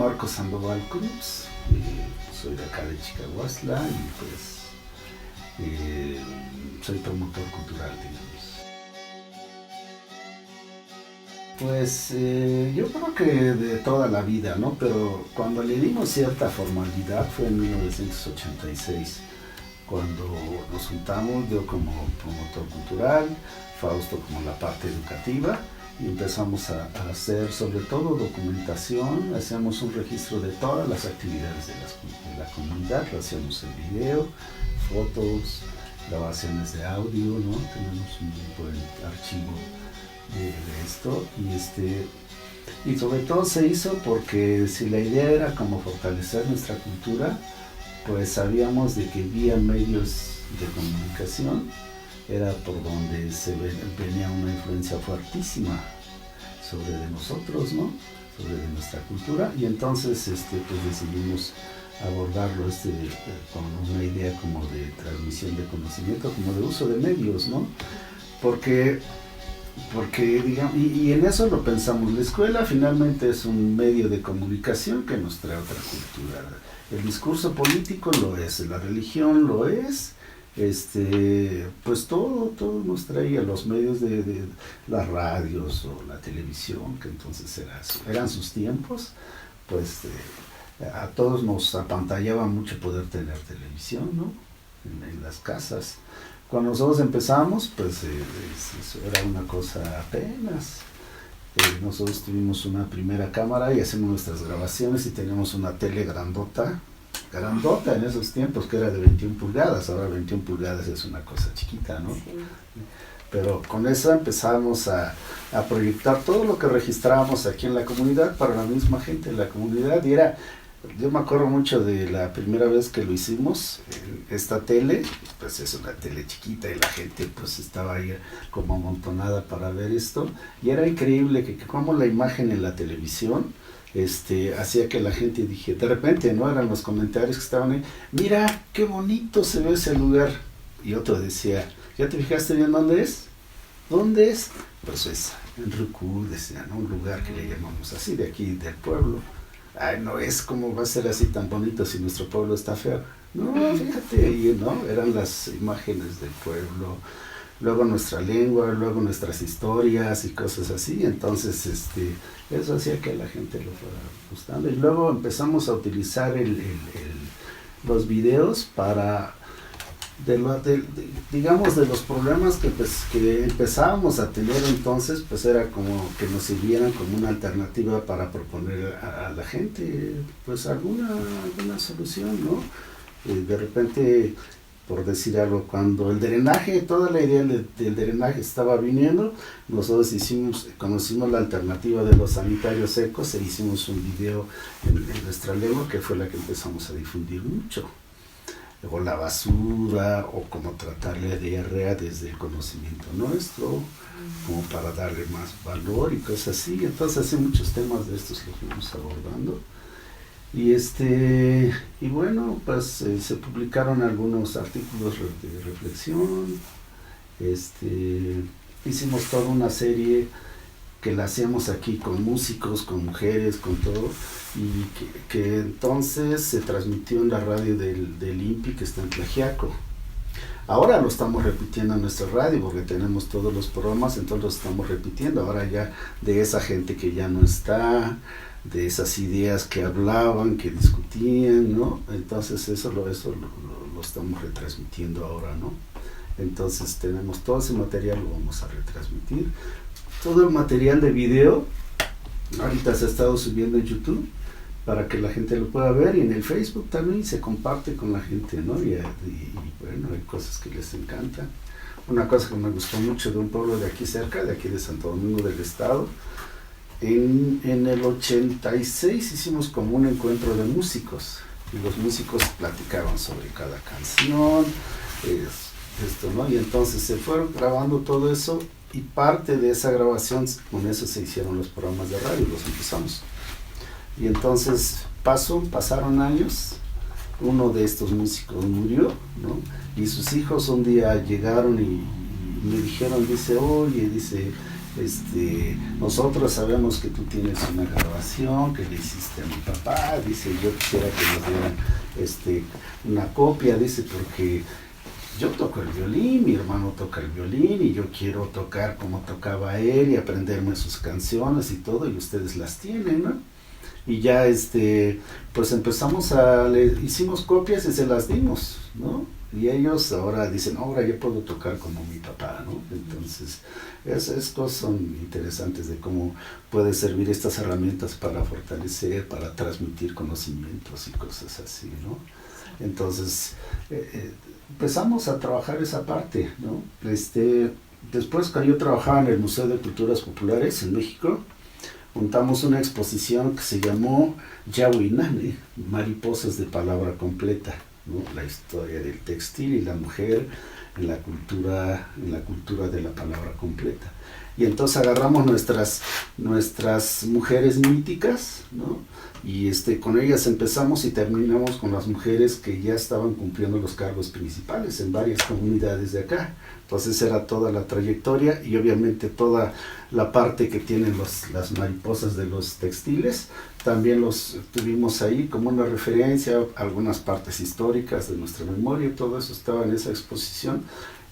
Marco Sandoval Cruz, soy de acá de Chicahuasla y pues soy promotor cultural, digamos. Pues yo creo que de toda la vida, ¿no? Pero cuando le dimos cierta formalidad fue en 1986, cuando nos juntamos, yo como promotor cultural, Fausto como la parte educativa, y empezamos a hacer sobre todo documentación, hacíamos un registro de todas las actividades de la comunidad, lo hacíamos en video, fotos, grabaciones de audio, ¿no? Tenemos un buen archivo de esto y sobre todo se hizo porque si la idea era como fortalecer nuestra cultura, pues sabíamos de que vía medios de comunicación era por donde venía una influencia fuertísima sobre de nosotros, ¿no? Sobre de nuestra cultura, y entonces pues decidimos abordarlo con una idea como de transmisión de conocimiento, como de uso de medios, ¿no? Porque digamos, y en eso lo pensamos, la escuela finalmente es un medio de comunicación que nos trae otra cultura. El discurso político lo es, la religión lo es, pues todo nos traía los medios de las radios o la televisión, que entonces eran sus tiempos, pues a todos nos apantallaba mucho poder tener televisión, ¿no? En las casas. Cuando nosotros empezamos, pues eso era una cosa apenas. Nosotros tuvimos una primera cámara y hacemos nuestras grabaciones y teníamos una tele grandota en esos tiempos, que era de 21 pulgadas, ahora 21 pulgadas es una cosa chiquita, ¿no? Sí. Pero con eso empezamos a proyectar todo lo que registrábamos aquí en la comunidad para la misma gente de la comunidad, y yo me acuerdo mucho de la primera vez que lo hicimos, esta tele, pues es una tele chiquita y la gente pues estaba ahí como amontonada para ver esto, y era increíble que como la imagen en la televisión hacía que la gente dije, de repente, ¿no? Eran los comentarios que estaban ahí, mira, qué bonito se ve ese lugar, y otro decía, ¿ya te fijaste bien dónde es? ¿Dónde es? Pues es en Rucú, decía, ¿no? Un lugar que le llamamos así, de aquí del pueblo. Ay, no es como va a ser así tan bonito si nuestro pueblo está feo. No, fíjate, ¿no? Eran las imágenes del pueblo, luego nuestra lengua, luego nuestras historias y cosas así. Entonces, eso hacía que a la gente lo fuera gustando. Y luego empezamos a utilizar los videos para, digamos, de los problemas que empezábamos a tener entonces, pues era como que nos sirvieran como una alternativa para proponer a la gente, pues alguna solución, ¿no? De repente, por decir algo, cuando el drenaje, toda la idea del drenaje estaba viniendo, nosotros conocimos la alternativa de los sanitarios secos e hicimos un video en nuestra lengua que fue la que empezamos a difundir mucho. O la basura, o cómo tratar la diarrea desde el conocimiento nuestro, como para darle más valor y cosas así. Entonces, así muchos temas de estos los fuimos abordando. Y bueno, pues se publicaron algunos artículos de reflexión. Hicimos toda una serie que la hacíamos aquí con músicos, con mujeres, con todo, y que entonces se transmitió en la radio del INPI, que está en Tlaxiaco. Ahora lo estamos repitiendo en nuestra radio porque tenemos todos los programas, entonces lo estamos repitiendo ahora ya de esa gente que ya no está, de esas ideas que hablaban, que discutían, ¿no? Entonces eso lo estamos retransmitiendo ahora, ¿no? Entonces tenemos todo ese material, lo vamos a retransmitir. Todo el material de video ahorita se ha estado subiendo en YouTube para que la gente lo pueda ver, y en el Facebook también se comparte con la gente, ¿no? Y bueno, hay cosas que les encantan. Una cosa que me gustó mucho de un pueblo de aquí cerca, de aquí de Santo Domingo del Estado, en el 86 hicimos como un encuentro de músicos, y los músicos platicaban sobre cada canción, ¿no? Y entonces se fueron grabando todo eso, y parte de esa grabación, con eso se hicieron los programas de radio, los empezamos. Y entonces pasaron años, uno de estos músicos murió, ¿no? Y sus hijos un día llegaron y me dijeron, dice, Nosotros sabemos que tú tienes una grabación que le hiciste a mi papá, dice, yo quisiera que nos dieran una copia, dice, porque yo toco el violín, mi hermano toca el violín y yo quiero tocar como tocaba él y aprenderme sus canciones y todo, y ustedes las tienen, ¿no? Y ya pues hicimos copias y se las dimos, ¿no? Y ellos ahora dicen, ahora yo puedo tocar como mi papá, ¿no? Entonces, esas cosas son interesantes de cómo puede servir estas herramientas para fortalecer, para transmitir conocimientos y cosas así, ¿no? Entonces, empezamos a trabajar esa parte, ¿no? Después, cuando yo trabajaba en el Museo de Culturas Populares en México, montamos una exposición que se llamó Yahuinane, Mariposas de Palabra Completa, ¿no? La historia del textil y la mujer en la cultura de la palabra completa. Y entonces agarramos nuestras mujeres míticas, ¿no? Y con ellas empezamos y terminamos con las mujeres que ya estaban cumpliendo los cargos principales en varias comunidades de acá. Entonces era toda la trayectoria y obviamente toda la parte que tienen las mariposas de los textiles, también los tuvimos ahí como una referencia, algunas partes históricas de nuestra memoria, todo eso estaba en esa exposición.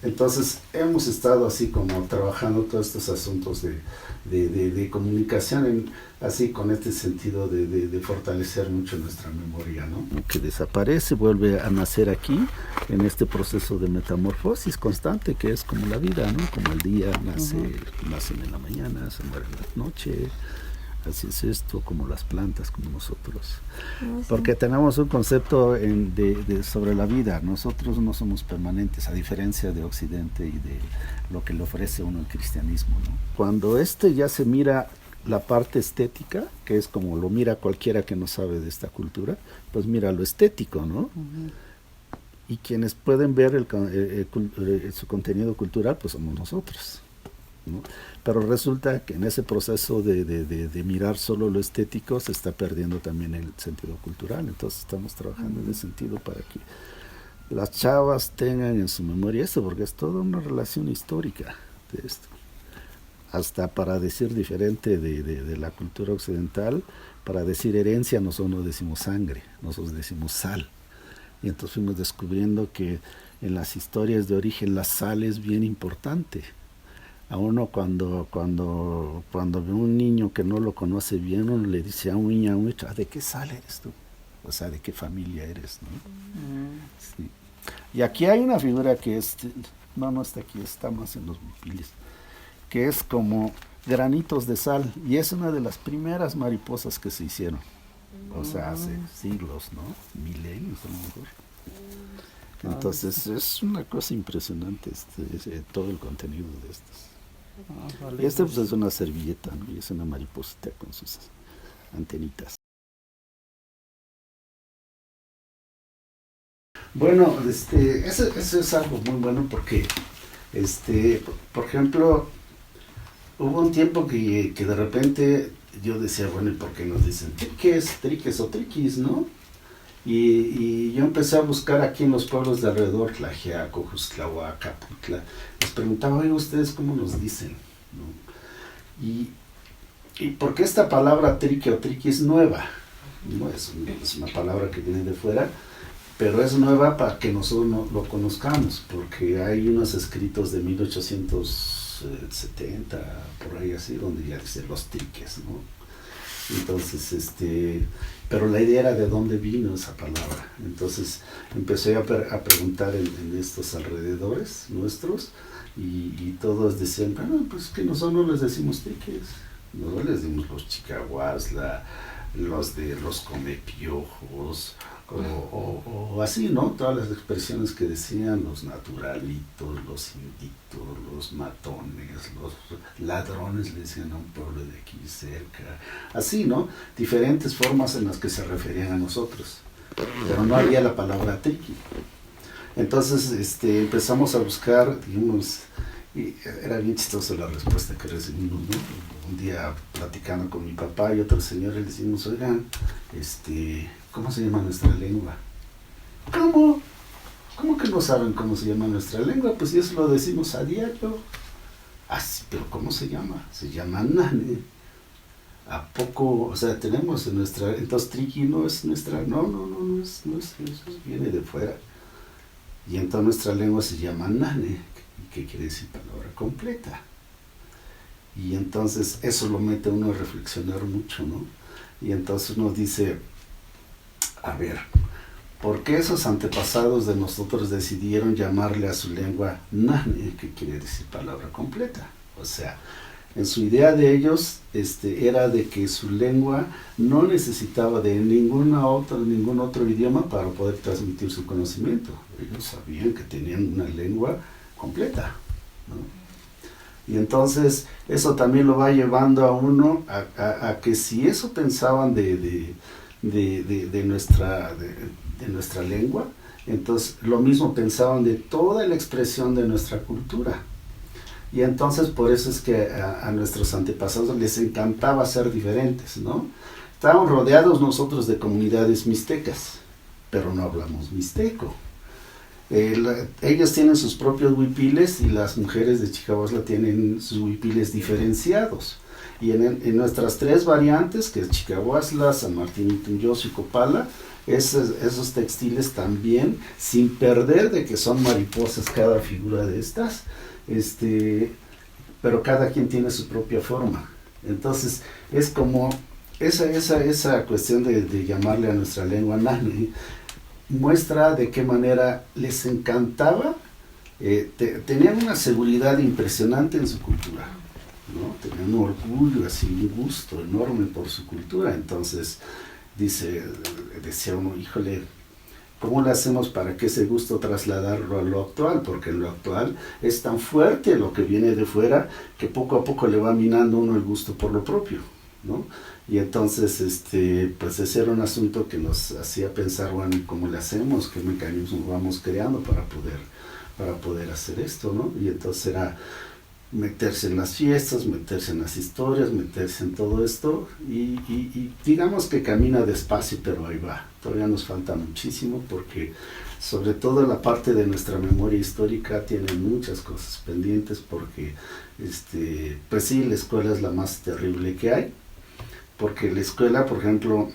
Entonces hemos estado así como trabajando todos estos asuntos de comunicación, así con este sentido de fortalecer mucho nuestra memoria, ¿no? Que desaparece, vuelve a nacer aquí, en este proceso de metamorfosis constante, que es como la vida, ¿no? Como el día nacen en la mañana, se mueren en la noche. Así es esto, como las plantas, como nosotros. Porque tenemos un concepto sobre la vida. Nosotros no somos permanentes, a diferencia de Occidente y de lo que le ofrece uno el cristianismo, ¿no? Cuando ya se mira la parte estética, que es como lo mira cualquiera que no sabe de esta cultura, pues mira lo estético, ¿no? Y quienes pueden ver su contenido cultural, pues somos nosotros, ¿no? Pero resulta que en ese proceso de mirar solo lo estético se está perdiendo también el sentido cultural. Entonces estamos trabajando en ese sentido para que las chavas tengan en su memoria esto, porque es toda una relación histórica de esto. Hasta para decir diferente de la cultura occidental, para decir herencia nosotros no decimos sangre, nosotros decimos sal. Y entonces fuimos descubriendo que en las historias de origen la sal es bien importante. A uno cuando ve un niño que no lo conoce bien, uno le dice a un niño, ¿de qué sale eres tú? O sea, ¿de qué familia eres, no? Sí. Y aquí hay una figura que no está aquí, está más en los bupiles, que es como granitos de sal, y es una de las primeras mariposas que se hicieron. O sea, hace siglos, ¿no? Milenios a lo mejor. Entonces es una cosa impresionante todo el contenido de estos. Y pues es una servilleta, ¿no? Y es una mariposita con sus antenitas. Bueno, eso es algo muy bueno porque, por ejemplo, hubo un tiempo que de repente yo decía, bueno, ¿y por qué nos dicen triques o triquis, no? Y yo empecé a buscar aquí en los pueblos de alrededor, Tlaxiaco, Juztlahuaca, Caputla. Les preguntaba, oye, ¿ustedes cómo nos dicen? ¿No? Y porque esta palabra trique o triqui es nueva, no es una palabra que viene de fuera, pero es nueva para que nosotros no lo conozcamos, porque hay unos escritos de 1870, por ahí así, donde ya dice los triques, ¿no? Entonces, pero la idea era de dónde vino esa palabra. Entonces empecé a preguntar en estos alrededores nuestros y todos decían, bueno, pues que nosotros no les decimos triques, nosotros les decimos los chicahuas, los comepiojos, o así, ¿no? Todas las expresiones que decían, los naturalitos, los inditos, los matones, los ladrones, le decían a un pueblo de aquí cerca, así, ¿no? Diferentes formas en las que se referían a nosotros, pero no había la palabra triqui. Entonces empezamos a buscar, digamos, y era bien chistosa la respuesta que recibimos, ¿no? Un día platicando con mi papá y otro señor, le decimos, oigan, ¿cómo se llama nuestra lengua? ¿Cómo? ¿Cómo que no saben cómo se llama nuestra lengua? Pues eso lo decimos a diario. Así, pero ¿cómo se llama? Se llama Nane. ¿A poco? O sea, tenemos en nuestra, entonces Triqui no es nuestra, no es, eso viene de fuera. Y entonces nuestra lengua se llama Nane, que quiere decir palabra completa. Y entonces eso lo mete a uno a reflexionar mucho, ¿no? Y entonces uno dice, a ver, ¿por qué esos antepasados de nosotros decidieron llamarle a su lengua Nane, que quiere decir palabra completa? O sea, en su idea de ellos era de que su lengua no necesitaba de ningún otro idioma para poder transmitir su conocimiento. Ellos sabían que tenían una lengua completa, ¿no? Y entonces eso también lo va llevando a uno a que si eso pensaban de nuestra lengua, entonces lo mismo pensaban de toda la expresión de nuestra cultura. Y entonces por eso es que a nuestros antepasados les encantaba ser diferentes, ¿no? Estábamos rodeados nosotros de comunidades mixtecas, pero no hablamos mixteco. Ellos tienen sus propios huipiles y las mujeres de Chicahuasla tienen sus huipiles diferenciados. Y en nuestras tres variantes, que es Chicahuasla, San Martín Intunyoso y Copala, esos textiles también, sin perder de que son mariposas cada figura de estas, pero cada quien tiene su propia forma. Entonces es como esa cuestión de llamarle a nuestra lengua Nane, muestra de qué manera les encantaba, tenían una seguridad impresionante en su cultura, ¿no? Tenían un orgullo, así un gusto enorme por su cultura. Entonces decía uno, híjole, ¿cómo le hacemos para que ese gusto trasladarlo a lo actual? Porque en lo actual es tan fuerte lo que viene de fuera que poco a poco le va minando uno el gusto por lo propio, ¿no? Y entonces, pues ese era un asunto que nos hacía pensar, bueno, ¿cómo le hacemos? ¿Qué mecanismos vamos creando para poder hacer esto, ¿no? Y entonces era meterse en las fiestas, meterse en las historias, meterse en todo esto, y digamos que camina despacio, pero ahí va. Todavía nos falta muchísimo, porque sobre todo la parte de nuestra memoria histórica tiene muchas cosas pendientes, porque pues sí, la escuela es la más terrible que hay, porque la escuela, por ejemplo,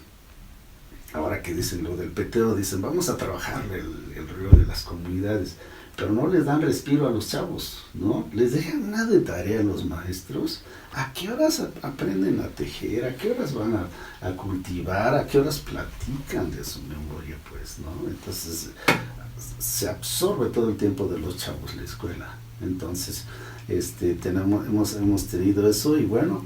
ahora que dicen lo del peteo, dicen vamos a trabajar el río de las comunidades, pero no les dan respiro a los chavos, ¿no? Les dejan nada de tarea a los maestros. ¿A qué horas aprenden a tejer? ¿A qué horas van a cultivar? ¿A qué horas platican de su memoria, pues, ¿no? Entonces se absorbe todo el tiempo de los chavos la escuela. Entonces hemos tenido eso, y bueno,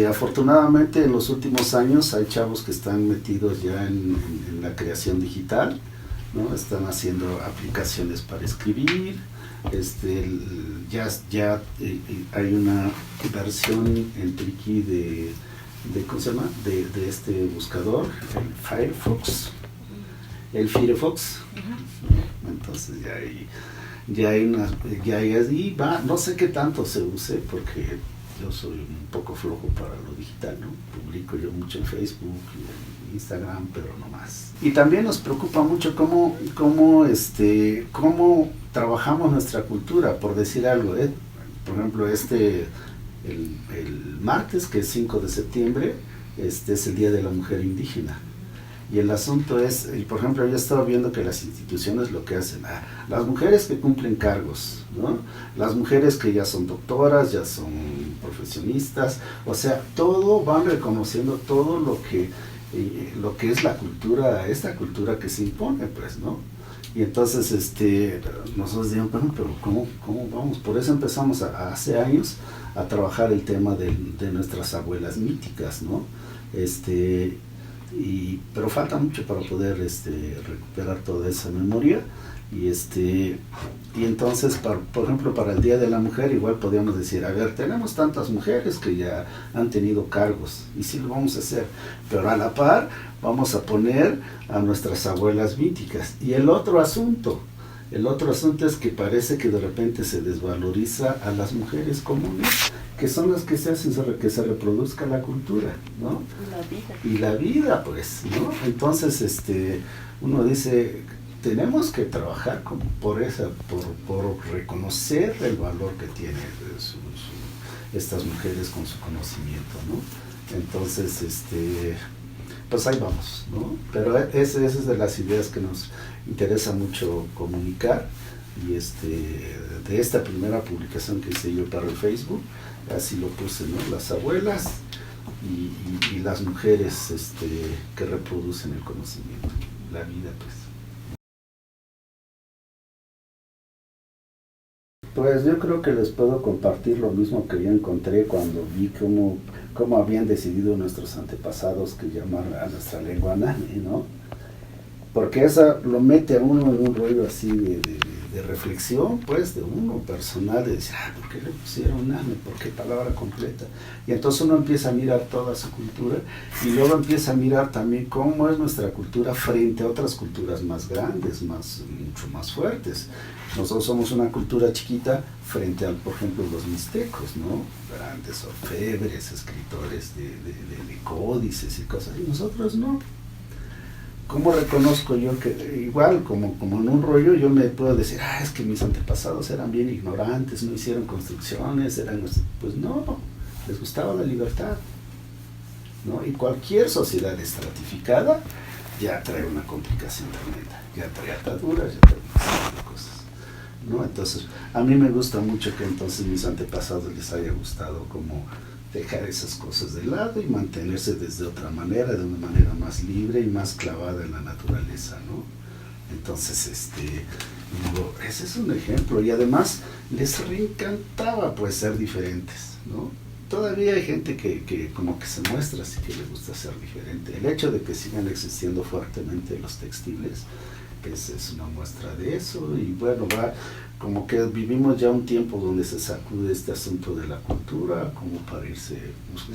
afortunadamente en los últimos años hay chavos que están metidos ya en la creación digital, ¿no? Están haciendo aplicaciones para escribir, ya hay una versión en Triqui de ¿cómo se llama? De este buscador, el Firefox. Entonces ya hay así, va, no sé qué tanto se use, porque yo soy un poco flojo para lo digital, ¿no? Publico yo mucho en Facebook y en Instagram, pero no más. Y también nos preocupa mucho cómo trabajamos nuestra cultura, por decir algo, ¿eh? Por ejemplo, el martes, que es 5 de septiembre, es el Día de la Mujer Indígena. Y el asunto es, por ejemplo, yo he estado viendo que las instituciones lo que hacen, las mujeres que cumplen cargos, ¿no? Las mujeres que ya son doctoras, ya son profesionistas, o sea, todo van reconociendo todo lo que es la cultura, esta cultura que se impone, pues, ¿no? Y entonces nosotros decíamos, bueno, pero ¿cómo vamos? Por eso empezamos hace años a trabajar el tema de nuestras abuelas míticas, ¿no? Pero falta mucho para poder recuperar toda esa memoria, y entonces por ejemplo para el Día de la Mujer igual podríamos decir, a ver, tenemos tantas mujeres que ya han tenido cargos, y sí lo vamos a hacer, pero a la par vamos a poner a nuestras abuelas míticas. Y el otro asunto es que parece que de repente se desvaloriza a las mujeres comunes, que son las que se hacen que se reproduzca la cultura, ¿no? Y la vida, pues, ¿no? Entonces, uno dice, tenemos que trabajar como por reconocer el valor que tienen estas mujeres con su conocimiento, ¿no? Entonces, pues ahí vamos, ¿no? Pero esa es de las ideas que nos interesa mucho comunicar, y de esta primera publicación que hice yo para el Facebook, así lo puse, ¿no? Las abuelas y las mujeres que reproducen el conocimiento, la vida, pues. Pues yo creo que les puedo compartir lo mismo que yo encontré cuando vi cómo habían decidido nuestros antepasados que llamar a nuestra lengua Nami, ¿no? Porque esa lo mete a uno en un rollo así de reflexión, pues, de uno personal, de decir, ¿por qué le pusieron Nami? ¿Por qué palabra completa? Y entonces uno empieza a mirar toda su cultura, y luego empieza a mirar también cómo es nuestra cultura frente a otras culturas más grandes, mucho más fuertes. Nosotros somos una cultura chiquita frente a, por ejemplo, los mixtecos, ¿no? Grandes orfebres, escritores de códices y cosas, y nosotros no. ¿Cómo reconozco yo que, igual como en un rollo, yo me puedo decir, es que mis antepasados eran bien ignorantes, no hicieron construcciones, pues no, les gustaba la libertad, ¿no? Y cualquier sociedad estratificada ya trae una complicación tremenda, ya trae ataduras, ya trae una serie de cosas, ¿no? Entonces, a mí me gusta mucho que entonces mis antepasados les haya gustado como dejar esas cosas de lado y mantenerse desde otra manera, de una manera más libre y más clavada en la naturaleza, ¿no? Entonces, digo, ese es un ejemplo, y además les reencantaba pues ser diferentes, ¿no? Todavía hay gente que como que se muestra así que le gusta ser diferente. El hecho de que sigan existiendo fuertemente los textiles, pues es una muestra de eso, y bueno, va como que vivimos ya un tiempo donde se sacude este asunto de la cultura como para irse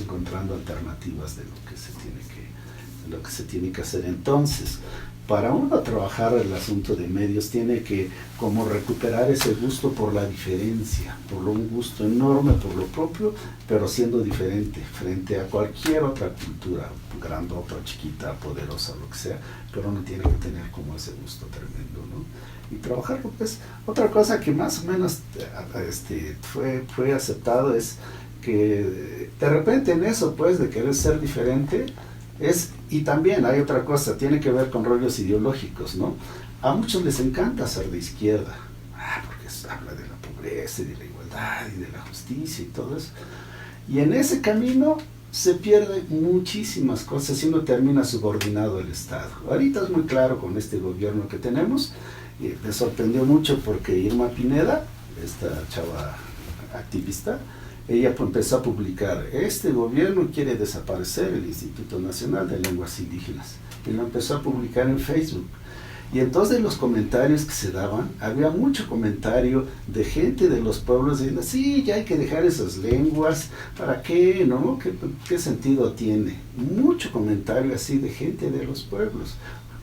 encontrando alternativas de lo que se tiene que hacer. Entonces, para uno trabajar el asunto de medios tiene que como recuperar ese gusto por la diferencia, por un gusto enorme por lo propio, pero siendo diferente frente a cualquier otra cultura, grandota, chiquita, poderosa, lo que sea, pero uno tiene que tener como ese gusto tremendo, ¿no? Y trabajar, pues, otra cosa que más o menos fue aceptado es que de repente en eso, pues, de querer ser diferente, y también hay otra cosa, tiene que ver con rollos ideológicos, ¿no? A muchos les encanta ser de izquierda, porque habla de la pobreza y de la igualdad y de la justicia y todo eso. Y en ese camino se pierden muchísimas cosas y uno termina subordinado al Estado. Ahorita es muy claro con este gobierno que tenemos, y me sorprendió mucho porque Irma Pineda, esta chava activista, ella empezó a publicar, este gobierno quiere desaparecer el Instituto Nacional de Lenguas Indígenas, y lo empezó a publicar en Facebook. Y entonces los comentarios que se daban, había mucho comentario de gente de los pueblos diciendo, sí, ya hay que dejar esas lenguas, ¿para qué? ¿No? ¿Qué sentido tiene? Mucho comentario así de gente de los pueblos.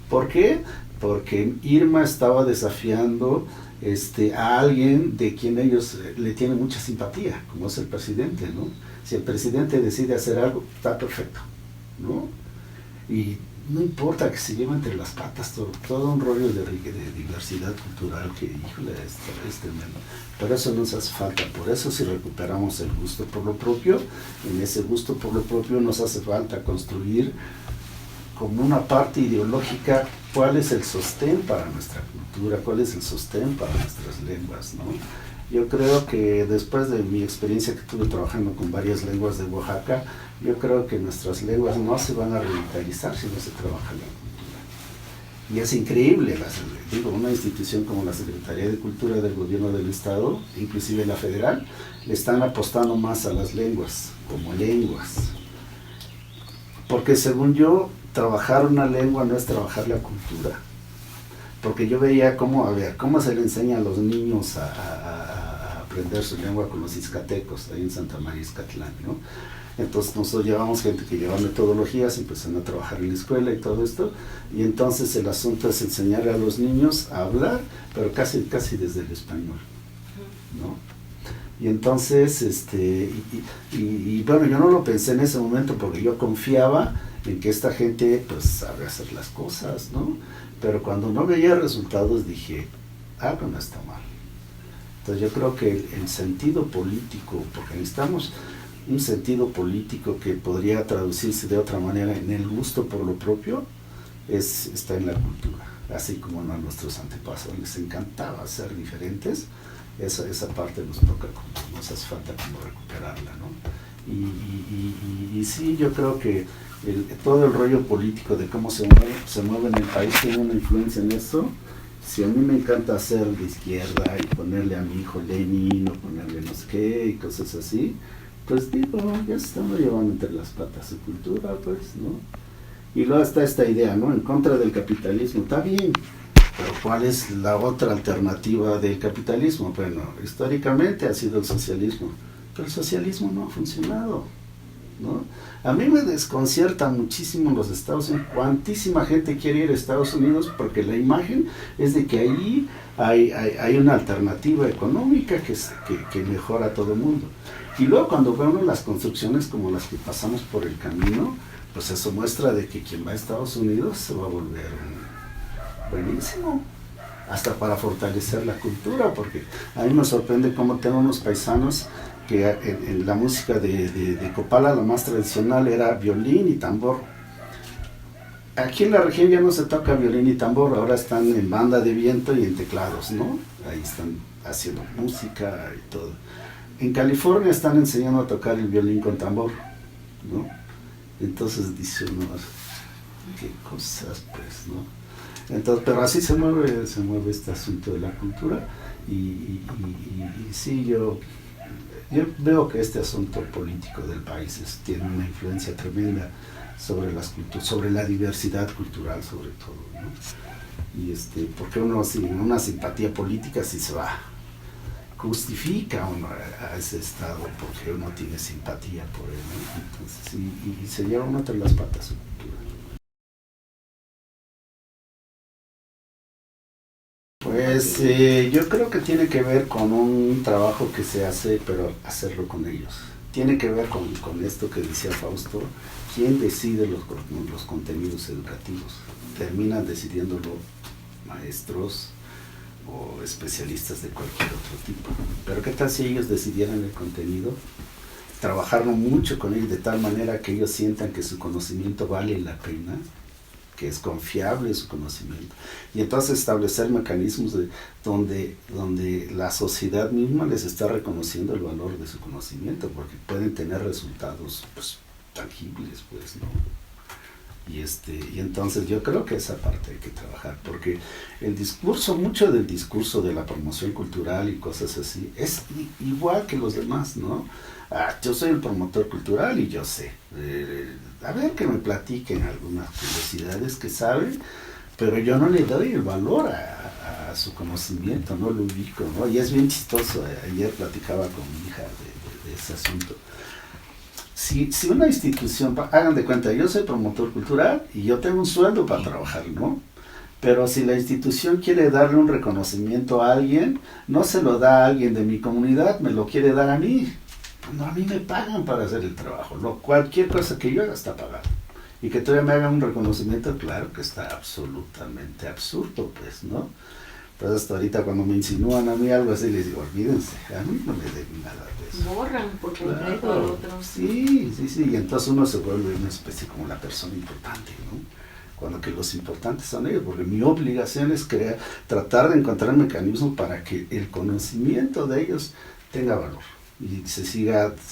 ¿Por qué? Porque Irma estaba desafiando a alguien de quien ellos le tienen mucha simpatía, como es el presidente, ¿no? Si el presidente decide hacer algo, está perfecto, ¿no? Y no importa que se lleve entre las patas todo un rollo de diversidad cultural que, híjole, es tremendo. Pero eso nos hace falta, por eso si recuperamos el gusto por lo propio, en ese gusto por lo propio nos hace falta construir como una parte ideológica cuál es el sostén para nuestra cultura, cuál es el sostén para nuestras lenguas, ¿no? Yo creo que después de mi experiencia que tuve trabajando con varias lenguas de Oaxaca, yo creo que nuestras lenguas no se van a revitalizar si no se trabaja la cultura. Y es increíble, una institución como la Secretaría de Cultura del Gobierno del Estado, inclusive la federal, le están apostando más a las lenguas, como lenguas. Porque según yo, trabajar una lengua no es trabajar la cultura. Porque yo veía cómo se le enseña a los niños a aprender su lengua con los izcatecos, ahí en Santa María Izcatlán, ¿no? Entonces nosotros llevamos gente que lleva metodologías, empezando a trabajar en la escuela y todo esto, y entonces el asunto es enseñarle a los niños a hablar, pero casi desde el español, ¿no? Y entonces, bueno, yo no lo pensé en ese momento porque yo confiaba en que esta gente pues sabe hacer las cosas, ¿no? Pero cuando no veía resultados dije, algo no está mal. Entonces yo creo que el sentido político, porque necesitamos un sentido político que podría traducirse de otra manera en el gusto por lo propio, está en la cultura. Así como a nuestros antepasados les encantaba ser diferentes, esa parte nos toca, nos hace falta como recuperarla, ¿no? Y sí, yo creo que todo el rollo político de cómo se mueve en el país tiene una influencia en esto. Si a mí me encanta hacer de izquierda y ponerle a mi hijo Lenin o ponerle no sé qué y cosas así, pues digo, ya se están llevando entre las patas su cultura, pues, ¿no? Y luego está esta idea, ¿no? En contra del capitalismo, está bien, pero ¿cuál es la otra alternativa del capitalismo? Bueno, históricamente ha sido el socialismo, pero el socialismo no ha funcionado, ¿no? A mí me desconcierta muchísimo los Estados Unidos, cuantísima gente quiere ir a Estados Unidos porque la imagen es de que ahí hay una alternativa económica que mejora a todo el mundo. Y luego cuando ve uno las construcciones como las que pasamos por el camino, pues eso muestra de que quien va a Estados Unidos se va a volver buenísimo, hasta para fortalecer la cultura, porque a mí me sorprende cómo tengo unos paisanos que en la música de Copala, la más tradicional era violín y tambor. Aquí en la región ya no se toca violín y tambor, ahora están en banda de viento y en teclados, ¿no? Ahí están haciendo música y todo. En California están enseñando a tocar el violín con tambor, ¿no? Entonces dice uno, qué cosas, pues, ¿no? Entonces, pero así se mueve este asunto de la cultura y sí, yo veo que este asunto político del país tiene una influencia tremenda sobre las culturas, sobre la diversidad cultural sobre todo, ¿no? Y porque uno sin una simpatía política sí se va, justifica uno a ese estado porque uno tiene simpatía por él, ¿no? Entonces, y se lleva uno entre las patas su cultura. Pues yo creo que tiene que ver con un trabajo que se hace, pero hacerlo con ellos. Tiene que ver con esto que decía Fausto, ¿quién decide los contenidos educativos? Terminan decidiéndolo maestros o especialistas de cualquier otro tipo. Pero ¿qué tal si ellos decidieran el contenido? Trabajarlo mucho con ellos de tal manera que ellos sientan que su conocimiento vale la pena, que es confiable su conocimiento, y entonces establecer mecanismos donde la sociedad misma les está reconociendo el valor de su conocimiento, porque pueden tener resultados pues, tangibles, pues, ¿no? Y entonces yo creo que esa parte hay que trabajar, porque mucho del discurso de la promoción cultural y cosas así, es igual que los demás, ¿no? Yo soy el promotor cultural y yo sé, a ver que me platiquen algunas curiosidades que saben, pero yo no le doy el valor a su conocimiento, no lo ubico, ¿no? Y es bien chistoso, ayer platicaba con mi hija de ese asunto. Si una institución, hagan de cuenta, yo soy promotor cultural y yo tengo un sueldo para trabajar, ¿no? Pero si la institución quiere darle un reconocimiento a alguien, no se lo da a alguien de mi comunidad, me lo quiere dar a mí. No, a mí me pagan para hacer el trabajo, cualquier cosa que yo haga está pagada. Y que todavía me hagan un reconocimiento, claro que está absolutamente absurdo, pues, ¿no? Pues hasta ahorita cuando me insinúan a mí algo así, les digo, olvídense, a mí no me deben nada de eso. Borran por completo claro, al otro. Sí, y entonces uno se vuelve una especie como la persona importante, ¿no? Cuando que los importantes son ellos, porque mi obligación es tratar de encontrar mecanismos para que el conocimiento de ellos tenga valor y se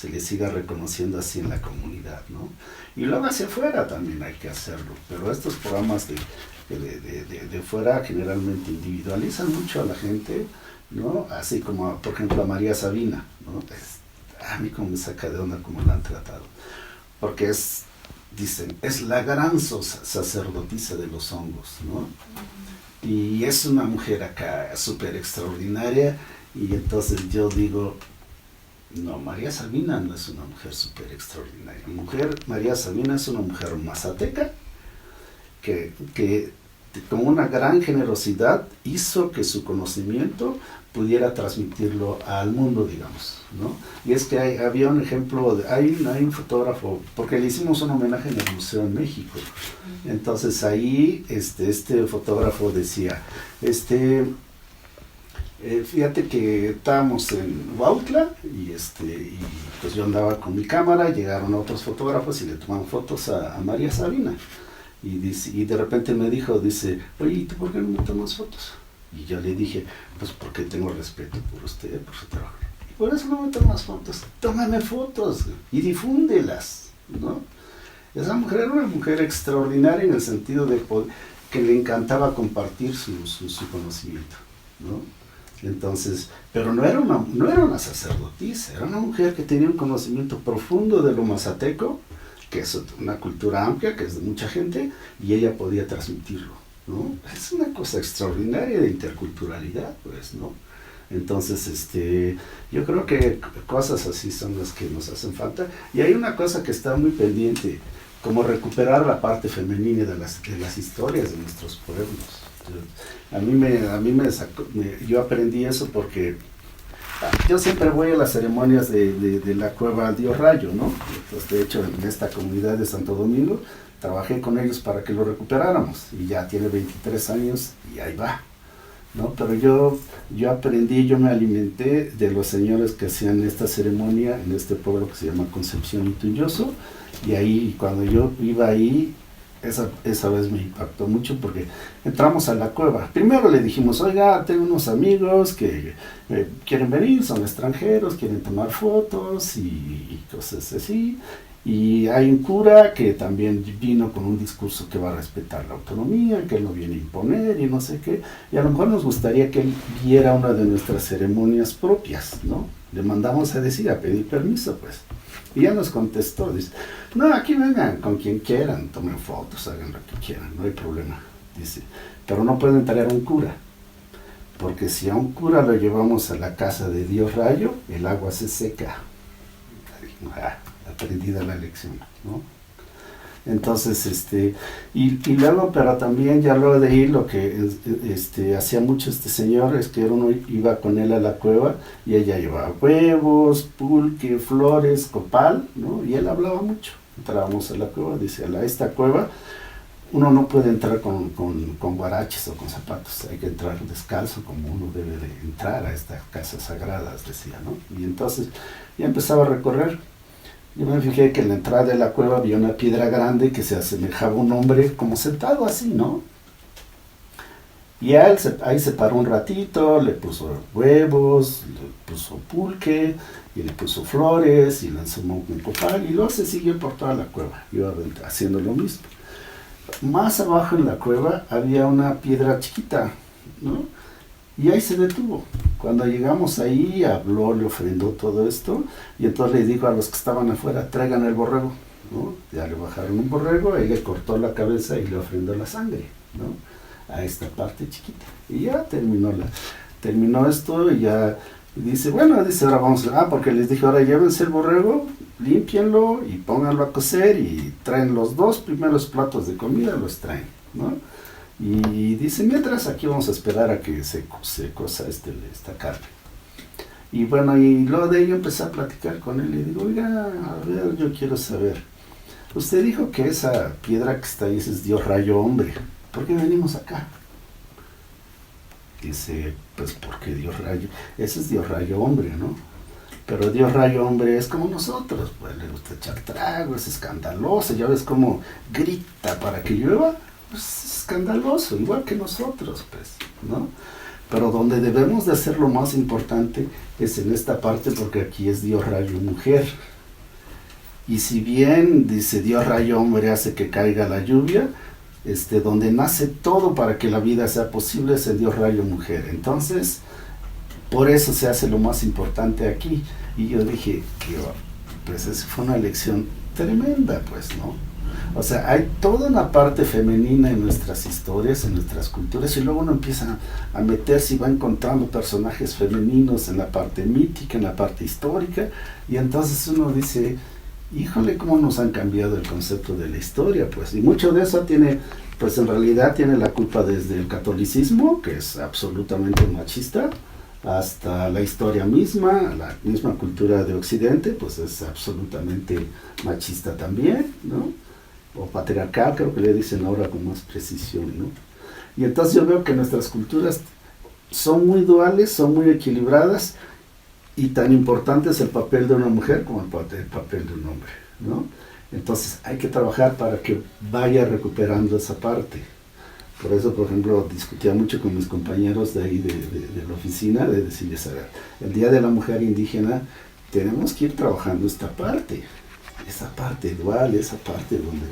les siga reconociendo así en la comunidad, ¿no? Y luego hacia afuera también hay que hacerlo, pero estos programas de fuera generalmente individualizan mucho a la gente, ¿no? Así como, por ejemplo, a María Sabina, ¿no? A mí como me saca de onda como la han tratado, porque dicen, es la gran sacerdotisa de los hongos, ¿no? Y es una mujer acá súper extraordinaria, y entonces yo digo, no, María Sabina no es una mujer súper extraordinaria. María Sabina es una mujer mazateca que con una gran generosidad, hizo que su conocimiento pudiera transmitirlo al mundo, digamos, ¿no? Y es que había un ejemplo, hay un fotógrafo, porque le hicimos un homenaje en el Museo en México. Entonces ahí este fotógrafo decía, fíjate que estábamos en Huautla y pues yo andaba con mi cámara, llegaron otros fotógrafos y le tomaron fotos a María Sabina. Y de repente me dijo, dice, oye, ¿y tú por qué no me tomas fotos? Y yo le dije, pues porque tengo respeto por usted, por su trabajo. Y por eso no me tomas fotos. Tómame fotos y difúndelas, ¿no? Esa mujer era una mujer extraordinaria en el sentido de que le encantaba compartir su conocimiento, ¿no? Entonces, pero no era una sacerdotisa, era una mujer que tenía un conocimiento profundo de lo mazateco, que es una cultura amplia, que es de mucha gente, y ella podía transmitirlo, ¿no? Es una cosa extraordinaria de interculturalidad, pues, ¿no? Entonces, yo creo que cosas así son las que nos hacen falta, y hay una cosa que está muy pendiente, como recuperar la parte femenina de las historias de nuestros pueblos. Yo aprendí eso porque yo siempre voy a las ceremonias de la cueva Dios Rayo, ¿no? Entonces, de hecho, en esta comunidad de Santo Domingo, trabajé con ellos para que lo recuperáramos, y ya tiene 23 años y ahí va, ¿no? Pero yo aprendí, yo me alimenté de los señores que hacían esta ceremonia en este pueblo que se llama Concepción Itunyoso, y ahí, cuando yo iba ahí, esa vez me impactó mucho porque entramos a la cueva. Primero le dijimos, oiga, tengo unos amigos que quieren venir, son extranjeros, quieren tomar fotos y cosas así. Y hay un cura que también vino con un discurso que va a respetar la autonomía, que él no viene a imponer y no sé qué. Y a lo mejor nos gustaría que él viera una de nuestras ceremonias propias, ¿no? Le mandamos a decir, a pedir permiso, pues. Y ya nos contestó, dice, no, aquí vengan con quien quieran, tomen fotos, hagan lo que quieran, no hay problema. Dice, pero no pueden traer a un cura, porque si a un cura lo llevamos a la casa de Dios Rayo, el agua se seca. Aprendida la lección, ¿no? Entonces, y luego, pero también ya luego de ahí lo que hacía mucho este señor es que uno iba con él a la cueva y ella llevaba huevos, pulque, flores, copal, ¿no? Y él hablaba mucho. Entrábamos a la cueva, dice, a esta cueva uno no puede entrar con guaraches o con zapatos, hay que entrar descalzo como uno debe de entrar a estas casas sagradas, decía, ¿no? Y entonces ya empezaba a recorrer. Yo me fijé que en la entrada de la cueva había una piedra grande que se asemejaba a un hombre como sentado así, ¿no? Y ahí se paró un ratito, le puso huevos, le puso pulque, y le puso flores, y lanzó un copal, y luego se siguió por toda la cueva, iba haciendo lo mismo. Más abajo en la cueva había una piedra chiquita, ¿no? Y ahí se detuvo. Cuando llegamos ahí, habló, le ofrendó todo esto, y entonces le dijo a los que estaban afuera, traigan el borrego, ¿no? Ya le bajaron un borrego, ahí le cortó la cabeza y le ofrendó la sangre, ¿no? A esta parte chiquita. Y ya terminó esto, y ya dice, bueno, dice, ahora vamos, porque les dije, ahora llévense el borrego, límpienlo y pónganlo a cocer, y traen los 2 primeros platos de comida, los traen, ¿no? Y dice, mientras aquí vamos a esperar a que se cosa esta carne. Y bueno, y luego de ello empecé a platicar con él y digo, oiga, a ver, yo quiero saber, usted dijo que esa piedra que está ahí es Dios Rayo Hombre, ¿por qué venimos acá? Dice, pues porque Dios Rayo, ese es Dios Rayo Hombre, ¿no? Pero Dios Rayo Hombre es como nosotros, pues le gusta echar trago, es escandaloso, ya ves cómo grita para que llueva. Pues es escandaloso, igual que nosotros, pues, ¿no? Pero donde debemos de hacer lo más importante es en esta parte, porque aquí es Dios Rayo Mujer. Y si bien, dice, Dios Rayo Hombre hace que caiga la lluvia, donde nace todo para que la vida sea posible es el Dios Rayo Mujer. Entonces, por eso se hace lo más importante aquí. Y yo dije, pues esa fue una lección tremenda, pues, ¿no? O sea, hay toda una parte femenina en nuestras historias, en nuestras culturas, y luego uno empieza a meterse y va encontrando personajes femeninos en la parte mítica, en la parte histórica, y entonces uno dice, híjole, cómo nos han cambiado el concepto de la historia, pues. Y mucho de eso tiene, pues en realidad tiene la culpa desde el catolicismo, que es absolutamente machista, hasta la historia misma, la misma cultura de Occidente, pues es absolutamente machista también, ¿no? O patriarcal, creo que le dicen ahora con más precisión, ¿no? Y entonces yo veo que nuestras culturas son muy duales, son muy equilibradas, y tan importante es el papel de una mujer como el papel de un hombre, ¿no? Entonces hay que trabajar para que vaya recuperando esa parte. Por eso, por ejemplo, discutía mucho con mis compañeros de ahí de la oficina, de decirles, a ver, el Día de la Mujer Indígena, tenemos que ir trabajando esta parte, esa parte dual, esa parte donde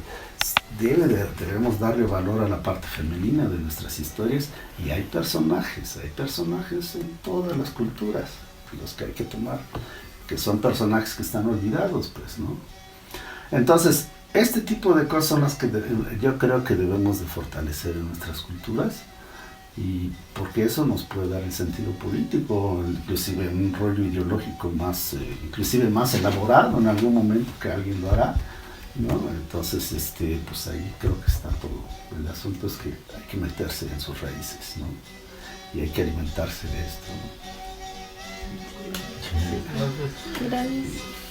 debemos darle valor a la parte femenina de nuestras historias, y hay personajes en todas las culturas, los que hay que tomar, que son personajes que están olvidados, pues, ¿no? Entonces, este tipo de cosas son las que yo creo que debemos de fortalecer en nuestras culturas, y porque eso nos puede dar el sentido político, inclusive un rollo ideológico más, inclusive más elaborado en algún momento, que alguien lo hará, ¿no? Entonces, pues ahí creo que está todo. El asunto es que hay que meterse en sus raíces, ¿no? Y hay que alimentarse de esto, ¿no? Gracias.